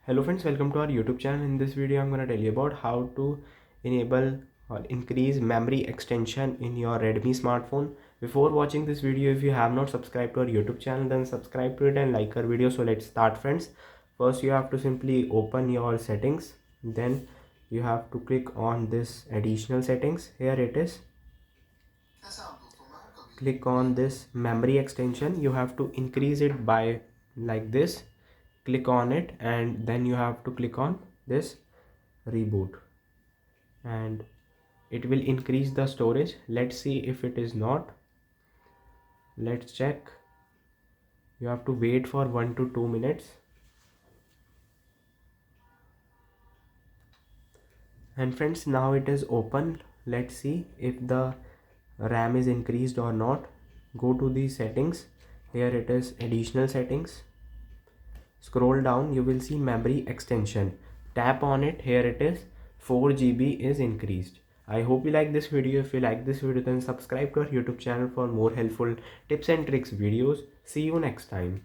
Hello friends, welcome to our YouTube channel. In this video I'm going to tell you about how to enable or increase memory extension in your Redmi smartphone. Before watching this video, if you have not subscribed to our YouTube channel, then subscribe to it and like our video. So let's start friends. First you have to simply open your settings, then you have to click on this additional settings. Here it is. Click on this memory extension. You have to increase it by like this. Click on it and then you have to click on this reboot and it will increase the storage. Let's see if it is not. Let's check. You have to wait for 1 to 2 minutes. And friends, now it is open. Let's see if the RAM is increased or not. Go to the settings. Here it is, additional settings. Scroll down, you will see memory extension. Tap on it. Here it is, 4 GB is increased. I hope you like this video. If you like this video, then subscribe to our YouTube channel for more helpful tips and tricks videos. See you next time.